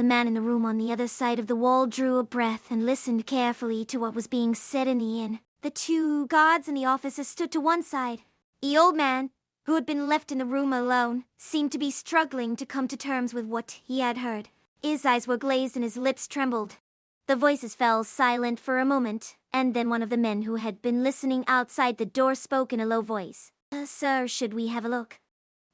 The man in the room on the other side of the wall drew a breath and listened carefully to what was being said in the inn. The two guards and the officer stood to one side. The old man, who had been left in the room alone, seemed to be struggling to come to terms with what he had heard. His eyes were glazed and his lips trembled. The voices fell silent for a moment, and then one of the men who had been listening outside the door spoke in a low voice. Sir, should we have a look?"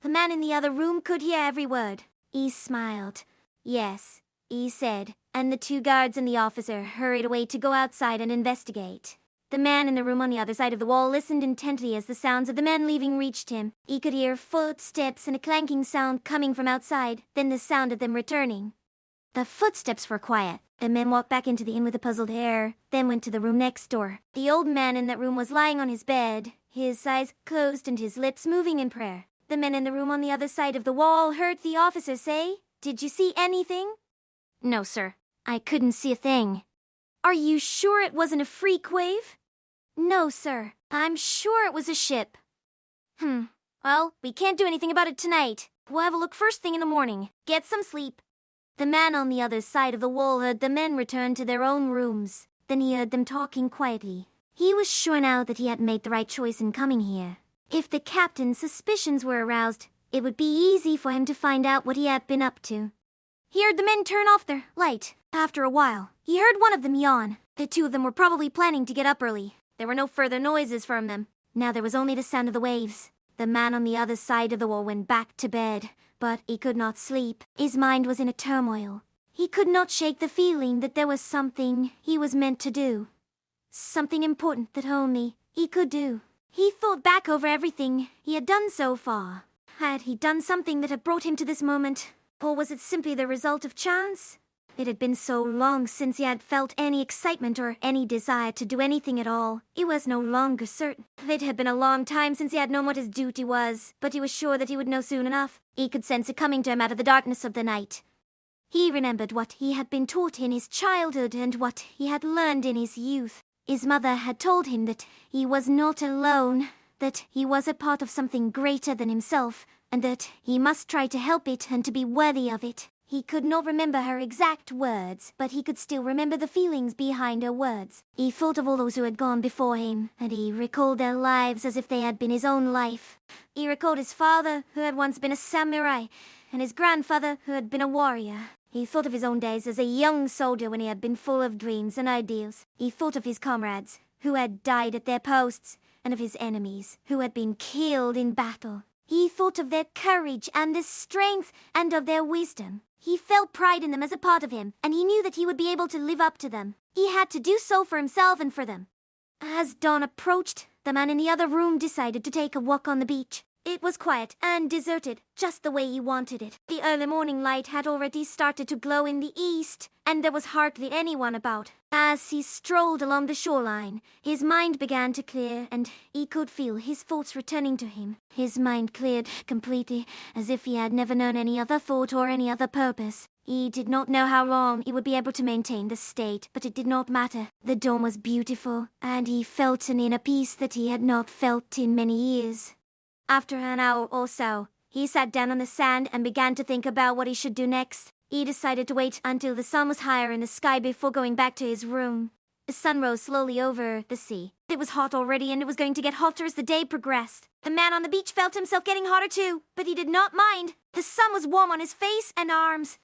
The man in the other room could hear every word. He smiled. "Yes," he said, and the two guards and the officer hurried away to go outside and investigate. The man in the room on the other side of the wall listened intently as the sounds of the men leaving reached him. He could hear footsteps and a clanking sound coming from outside, then the sound of them returning. The footsteps were quiet. The men walked back into the inn with a puzzled air, then went to the room next door. The old man in that room was lying on his bed, his eyes closed and his lips moving in prayer. The men in the room on the other side of the wall heard the officer say, "Did you see anything?" "No, sir. I couldn't see a thing." "Are you sure it wasn't a freak wave?" "No, sir. I'm sure it was a ship." Well, we can't do anything about it tonight. We'll have a look first thing in the morning. Get some sleep." The man on the other side of the wall heard the men return to their own rooms. Then he heard them talking quietly. He was sure now that he had made the right choice in coming here. If the captain's suspicions were aroused, it would be easy for him to find out what he had been up to. He heard the men turn off their light. After a while, he heard one of them yawn. The two of them were probably planning to get up early. There were no further noises from them. Now there was only the sound of the waves. The man on the other side of the wall went back to bed, but he could not sleep. His mind was in a turmoil. He could not shake the feeling that there was something he was meant to do. Something important that only he could do. He thought back over everything he had done so far. Had he done something that had brought him to this moment? Or was it simply the result of chance? It had been so long since he had felt any excitement or any desire to do anything at all. He was no longer certain. It had been a long time since he had known what his duty was, but he was sure that he would know soon enough. He could sense it coming to him out of the darkness of the night. He remembered what he had been taught in his childhood and what he had learned in his youth. His mother had told him that he was not alone, that he was a part of something greater than himself, and that he must try to help it and to be worthy of it. He could not remember her exact words, but he could still remember the feelings behind her words. He thought of all those who had gone before him, and he recalled their lives as if they had been his own life. He recalled his father, who had once been a samurai, and his grandfather, who had been a warrior. He thought of his own days as a young soldier when he had been full of dreams and ideals. He thought of his comrades, who had died at their posts, and of his enemies, who had been killed in battle. He thought of their courage and their strength and of their wisdom. He felt pride in them as a part of him, and he knew that he would be able to live up to them. He had to do so for himself and for them. As dawn approached, the man in the other room decided to take a walk on the beach. It was quiet and deserted, just the way he wanted it. The early morning light had already started to glow in the east, and there was hardly anyone about. As he strolled along the shoreline, his mind began to clear, and he could feel his thoughts returning to him. His mind cleared completely, as if he had never known any other thought or any other purpose. He did not know how long he would be able to maintain this state, but it did not matter. The dawn was beautiful, and he felt an inner peace that he had not felt in many years. After an hour or so, he sat down on the sand and began to think about what he should do next. He decided to wait until the sun was higher in the sky before going back to his room. The sun rose slowly over the sea. It was hot already, and it was going to get hotter as the day progressed. The man on the beach felt himself getting hotter too, but he did not mind. The sun was warm on his face and arms.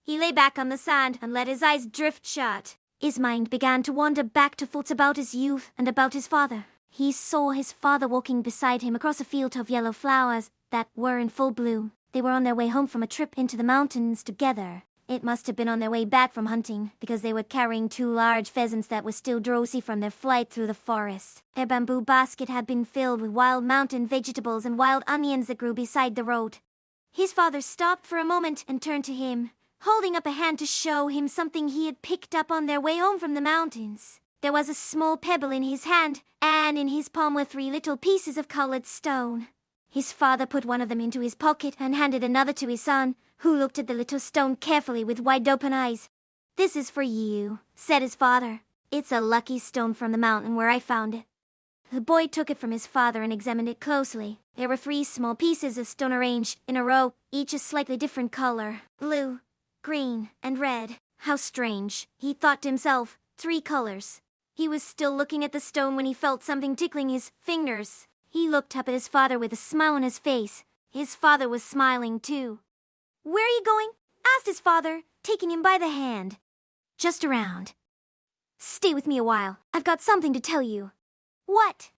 He lay back on the sand and let his eyes drift shut. His mind began to wander back to thoughts about his youth and about his father. He saw his father walking beside him across a field of yellow flowers that were in full bloom. They were on their way home from a trip into the mountains together. It must have been on their way back from hunting, because they were carrying 2 large pheasants that were still drowsy from their flight through the forest. Their bamboo basket had been filled with wild mountain vegetables and wild onions that grew beside the road. His father stopped for a moment and turned to him, holding up a hand to show him something he had picked up on their way home from the mountains. There was a small pebble in his hand, and in his palm were 3 little pieces of colored stone. His father put one of them into his pocket and handed another to his son, who looked at the little stone carefully with wide-open eyes. "This is for you," said his father. "It's a lucky stone from the mountain where I found it." The boy took it from his father and examined it closely. There were 3 small pieces of stone arranged in a row, each a slightly different color: blue, green and red. How strange, he thought to himself, 3 colors. He was still looking at the stone when he felt something tickling his fingers. He looked up at his father with a smile on his face. His father was smiling too. "Where are you going?" asked his father, taking him by the hand. "Just around. Stay with me a while. I've got something to tell you." "What?"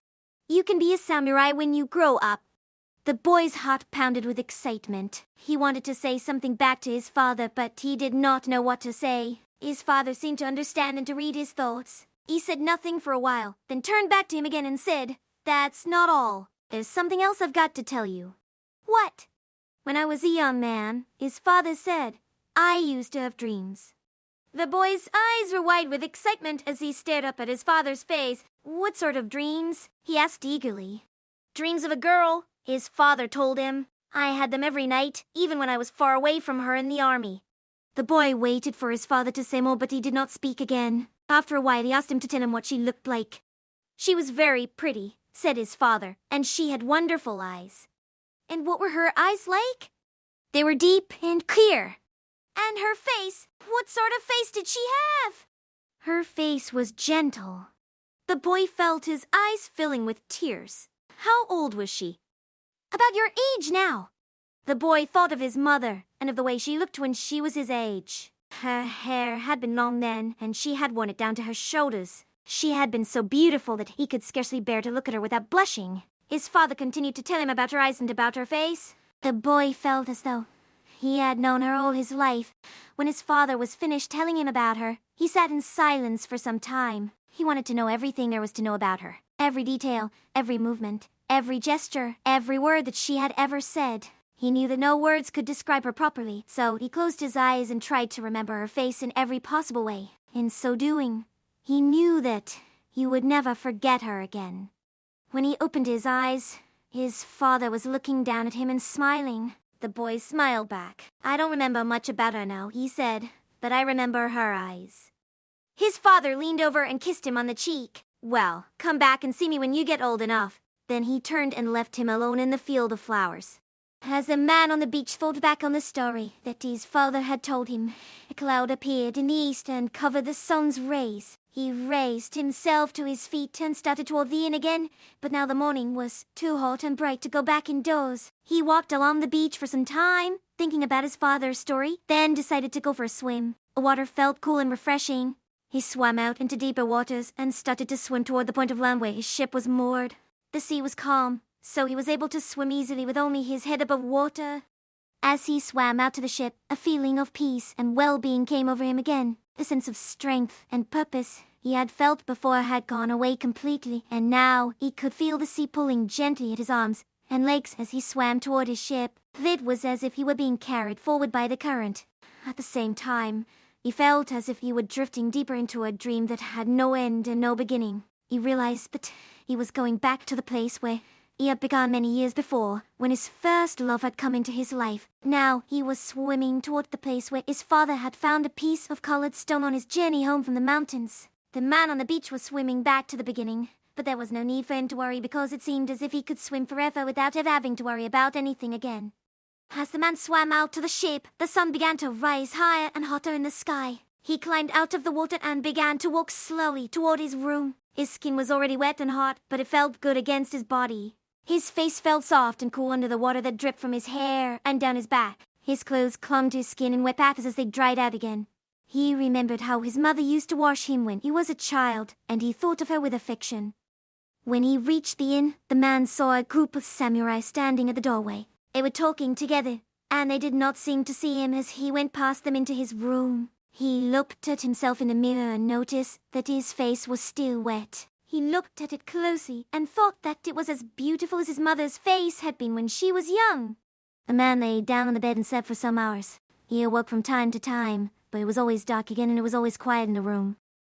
"You can be a samurai when you grow up." The boy's heart pounded with excitement. He wanted to say something back to his father, but he did not know what to say. His father seemed to understand and to read his thoughts. He said nothing for a while, then turned back to him again and said, "That's not all. There's something else I've got to tell you." "What?" "When I was a young man," his father said, "I used to have dreams." The boy's eyes were wide with excitement as he stared up at his father's face. "What sort of dreams?" he asked eagerly. "Dreams of a girl," his father told him. "I had them every night, even when I was far away from her in the army." The boy waited for his father to say more, but he did not speak again. After a while, he asked him to tell him what she looked like. "She was very pretty," said his father, "and she had wonderful eyes." "And what were her eyes like?" "They were deep and clear." "And her face? What sort of face did she have?" "Her face was gentle." The boy felt his eyes filling with tears. "How old was she?" "About your age now." The boy thought of his mother and of the way she looked when she was his age. Her hair had been long then, and she had worn it down to her shoulders. She had been so beautiful that he could scarcely bear to look at her without blushing. His father continued to tell him about her eyes and about her face. The boy felt as though he had known her all his life. When his father was finished telling him about her, he sat in silence for some time. He wanted to know everything there was to know about her. Every detail, every movement, every gesture, every word that she had ever said. He knew that no words could describe her properly, so he closed his eyes and tried to remember her face in every possible way. In so doing, he knew that he would never forget her again. When he opened his eyes, his father was looking down at him and smiling. The boy smiled back. "I don't remember much about her now," he said, "but I remember her eyes." His father leaned over and kissed him on the cheek. "Well, come back and see me when you get old enough." Then he turned and left him alone in the field of flowers. As the man on the beach thought back on the story that his father had told him, a cloud appeared in the east and covered the sun's rays. He raised himself to his feet and started toward the inn again, but now the morning was too hot and bright to go back indoors. He walked along the beach for some time, thinking about his father's story, then decided to go for a swim. The water felt cool and refreshing. He swam out into deeper waters and started to swim toward the point of land where his ship was moored. The sea was calm, so he was able to swim easily with only his head above water. As he swam out to the ship, a feeling of peace and well-being came over him again. The sense of strength and purpose he had felt before had gone away completely, and now he could feel the sea pulling gently at his arms and legs as he swam toward his ship. It was as if he were being carried forward by the current. At the same time, he felt as if he were drifting deeper into a dream that had no end and no beginning. He realized that he was going back to the place where he had begun many years before, when his first love had come into his life. Now he was swimming toward the place where his father had found a piece of colored stone on his journey home from the mountains. The man on the beach was swimming back to the beginning, but there was no need for him to worry because it seemed as if he could swim forever without ever having to worry about anything again. As the man swam out to the ship, the sun began to rise higher and hotter in the sky. He climbed out of the water and began to walk slowly toward his room. His skin was already wet and hot, but it felt good against his body. His face felt soft and cool under the water that dripped from his hair and down his back. His clothes clung to his skin in wet patches as they dried out again. He remembered how his mother used to wash him when he was a child, and he thought of her with affection. When he reached the inn, the man saw a group of samurai standing at the doorway. They were talking together, and they did not seem to see him as he went past them into his room. He looked at himself in the mirror and noticed that his face was still wet. He looked at it closely and thought that it was as beautiful as his mother's face had been when she was young. The man lay down on the bed and slept for some hours. He awoke from time to time, but it was always dark again and it was always quiet in the room.